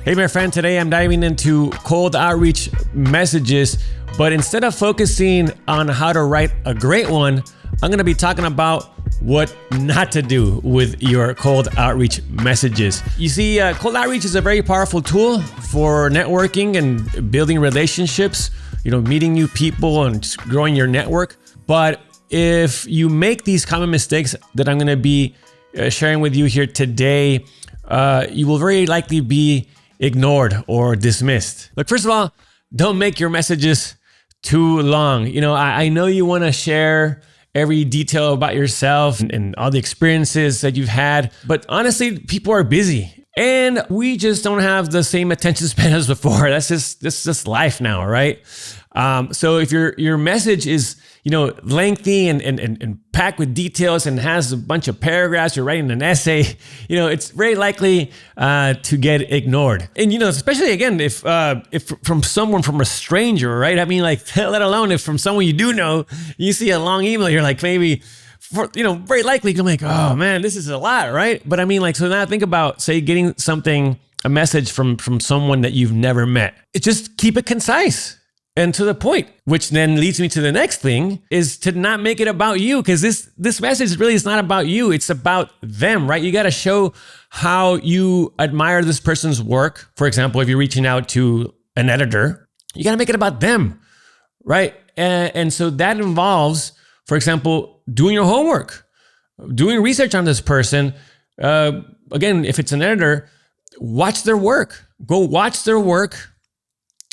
Hey, my friend, today I'm diving into cold outreach messages, but instead of focusing on how to write a great one, I'm going to be talking about what not to do with your cold outreach messages. You see, cold outreach is a very powerful tool for networking and building relationships, meeting new people and just growing your network. But if you make these common mistakes that I'm going to be sharing with you here today, you will very likely be ignored or dismissed. Look, first of all, don't make your messages too long. I know you want to share every detail about yourself and all the experiences that you've had, but honestly, people are busy and we just don't have the same attention span as before. That's just life now, right? So if your message is lengthy and packed with details and has a bunch of paragraphs, you're writing an essay, it's very likely to get ignored. And especially again, if from a stranger, right? I mean, like, let alone if from someone you do know, you see a long email, you're like, maybe very likely you're like, oh man, this is a lot, right? But I mean, like, so now think about, say, getting a message from someone that you've never met. Just keep it concise and to the point, which then leads me to the next thing, is to not make it about you, because this message really is not about you. It's about them, right? You got to show how you admire this person's work. For example, if you're reaching out to an editor, you got to make it about them, right? And so that involves, for example, doing your homework, doing research on this person. Again, if it's an editor, watch their work. Go watch their work.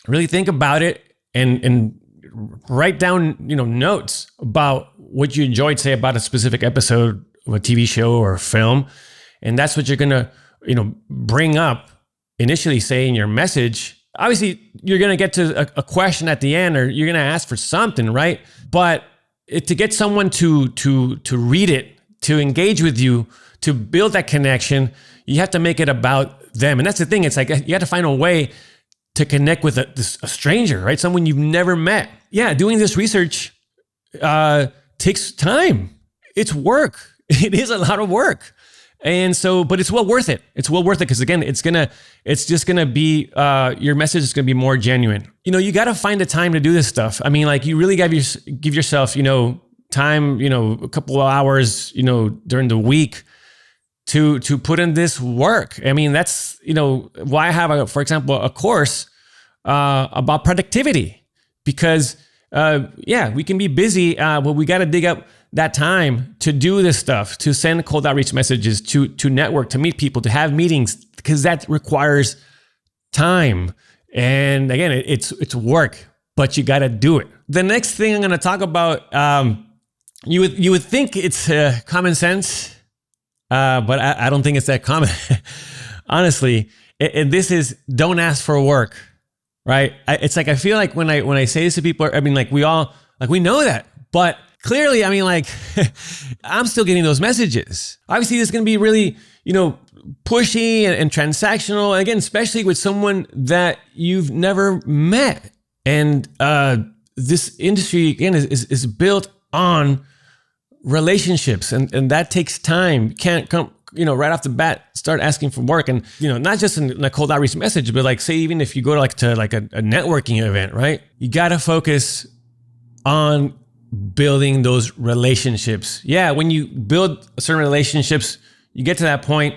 Really think about it. And write down, notes about what you enjoyed, say, about a specific episode of a TV show or a film. And that's what you're going to, bring up initially, say, in your message. Obviously, you're going to get to a question at the end, or you're going to ask for something, right? But to get someone to read it, to engage with you, to build that connection, you have to make it about them. And that's the thing. It's like you have to find a way to connect with a stranger, right? Someone you've never met. Yeah, doing this research takes time. It's work. It is a lot of work. And so, but it's well worth it. It's well worth it because again, it's just gonna be, your message is gonna be more genuine. You gotta find the time to do this stuff. I mean, like, you really give yourself, time, a couple of hours, during the week to put in this work. I mean, that's, why I have, for example, a course about productivity, because, we can be busy, but we got to dig up that time to do this stuff, to send cold outreach messages, to network, to meet people, to have meetings, because that requires time. And again, it's work, but you got to do it. The next thing I'm going to talk about, you would think it's common sense, but I don't think it's that common, honestly. And this is, don't ask for work, right? It's like, I feel like when I say this to people, I mean, like, we know that, but clearly, I mean, like, I'm still getting those messages. Obviously, this is going to be really, pushy and transactional. And again, especially with someone that you've never met. And this industry, again, is built on relationships, and that takes time. You can't come, right off the bat, start asking for work. And, not just in a cold outreach message, but like, say, even if you go to a networking event, right? You got to focus on building those relationships. Yeah. When you build certain relationships, you get to that point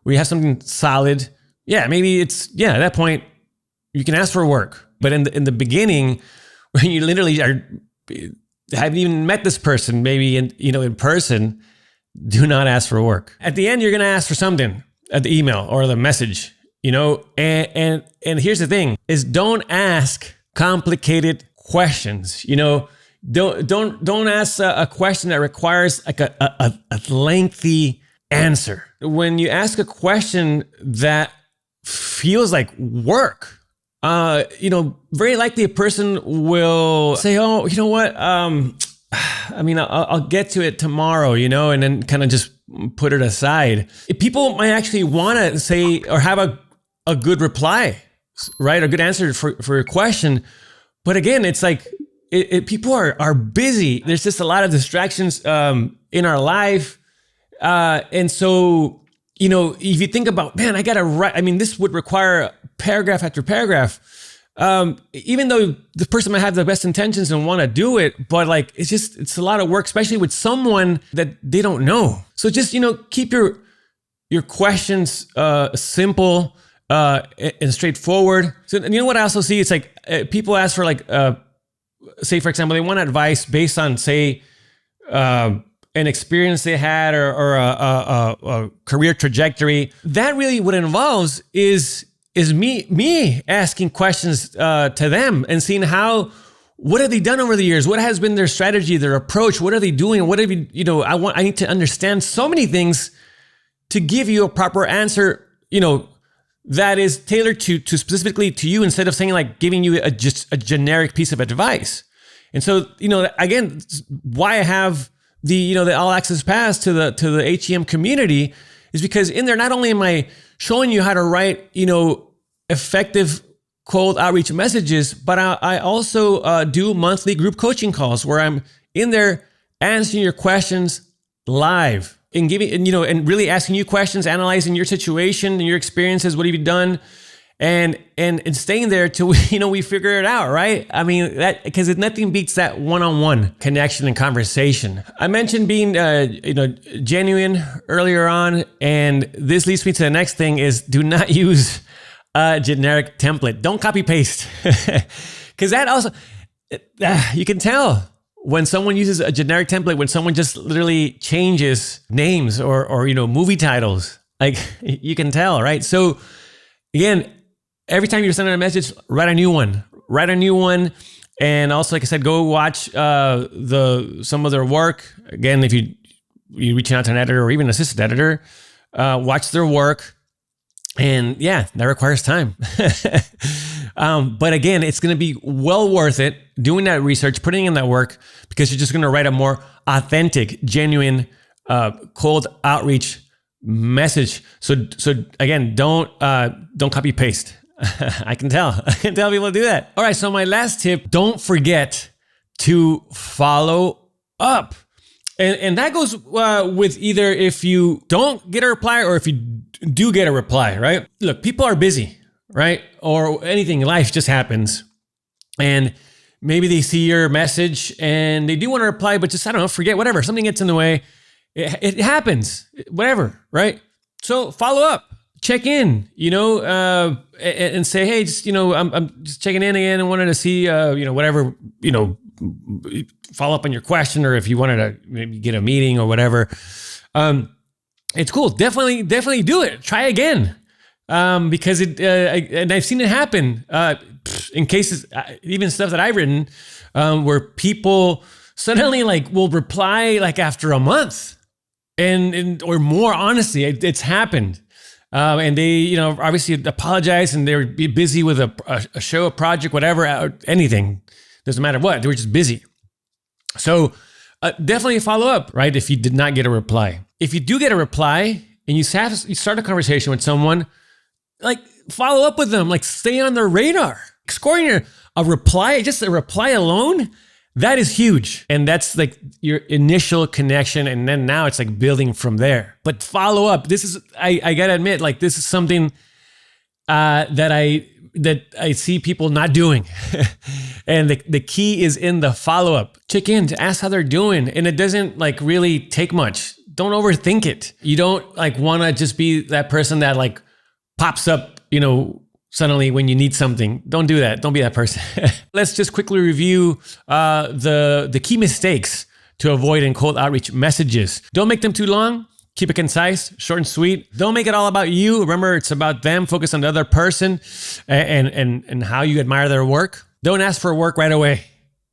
where you have something solid. Yeah. Maybe at that point you can ask for work, but in the beginning, when you literally haven't even met this person, maybe in person, do not ask for work. At the end, you're going to ask for something at the email or the message, and here's the thing is, don't ask complicated questions. Don't ask a question that requires like a lengthy answer. When you ask a question that feels like work, very likely a person will say, oh, you know what? I mean, I'll get to it tomorrow, and then kind of just put it aside. People might actually want to say or have a good reply, right? A good answer for your question. But again, it's like, people are busy. There's just a lot of distractions in our life. And so, if you think about, man, I got to write, I mean, this would require paragraph after paragraph. Even though the person might have the best intentions and want to do it, but like, it's a lot of work, especially with someone that they don't know. So just, keep your questions simple and straightforward. So, and you know what I also see? It's like people ask for like, say for example, they want advice based on say an experience they had or a career trajectory. That really what it involves is me asking questions to them and seeing what have they done over the years? What has been their strategy, their approach? What are they doing? What have you, I need to understand so many things to give you a proper answer, that is tailored to specifically to you, instead of saying like giving you just a generic piece of advice. And so, again, why I have the all access pass to the HEM community is because in there, not only am I showing you how to write, effective cold outreach messages, but I also do monthly group coaching calls where I'm in there answering your questions live and giving, and really asking you questions, analyzing your situation and your experiences. What have you done? And staying there till we figure it out, right? I mean, that because nothing beats that one-on-one connection and conversation. I mentioned being genuine earlier on, and this leads me to the next thing: is do not use a generic template. Don't copy paste, because that also you can tell when someone uses a generic template, when someone just literally changes names or movie titles. Like you can tell, right? So again, every time you're sending a message, write a new one. And also, like I said, go watch some of their work. Again, if you reach out to an editor or even an assistant editor, watch their work. And yeah, that requires time. But again, it's going to be well worth it doing that research, putting in that work, because you're just going to write a more authentic, genuine, cold outreach message. So again, don't copy paste. I can tell people do that. All right. So my last tip, don't forget to follow up. And that goes with either if you don't get a reply or if you do get a reply, right? Look, people are busy, right? Or anything, life just happens. And maybe they see your message and they do want to reply, but just, I don't know, forget, whatever. Something gets in the way. It happens, whatever, right? So follow up. Check in, and say, hey, just, I'm just checking in again and wanted to see, whatever, follow up on your question, or if you wanted to maybe get a meeting or whatever. It's cool. Definitely do it. Try again. Because and I've seen it happen, in cases, even stuff that I've written, where people suddenly will reply after a month and or more. Honestly, it's happened. And they, obviously apologize, and they were busy with a show, a project, whatever, anything. Doesn't matter what, they were just busy. So definitely follow up, right? If you did not get a reply. If you do get a reply and you start a conversation with someone, follow up with them, stay on their radar. Scoring a reply, just a reply alone, that is huge. And that's your initial connection. And then now it's building from there. But follow up. This is, I gotta admit, this is something that I see people not doing. And the key is in the follow-up. Check in to ask how they're doing. And it doesn't really take much. Don't overthink it. You don't want to just be that person that pops up, suddenly when you need something. Don't do that. Don't be that person. Let's just quickly review the key mistakes to avoid in cold outreach messages. Don't make them too long. Keep it concise, short and sweet. Don't make it all about you. Remember, it's about them. Focus on the other person and how you admire their work. Don't ask for work right away.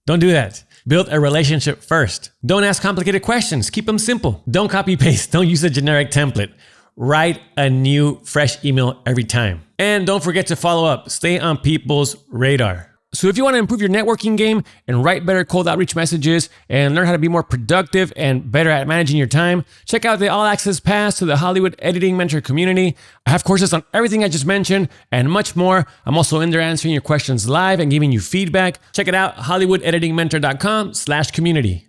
Don't do that. Build a relationship first. Don't ask complicated questions. Keep them simple. Don't copy paste. Don't use a generic template. Write a new, fresh email every time. And don't forget to follow up. Stay on people's radar. So if you want to improve your networking game and write better cold outreach messages and learn how to be more productive and better at managing your time, check out the All Access Pass to the Hollywood Editing Mentor community. I have courses on everything I just mentioned and much more. I'm also in there answering your questions live and giving you feedback. Check it out, hollywoodeditingmentor.com/community.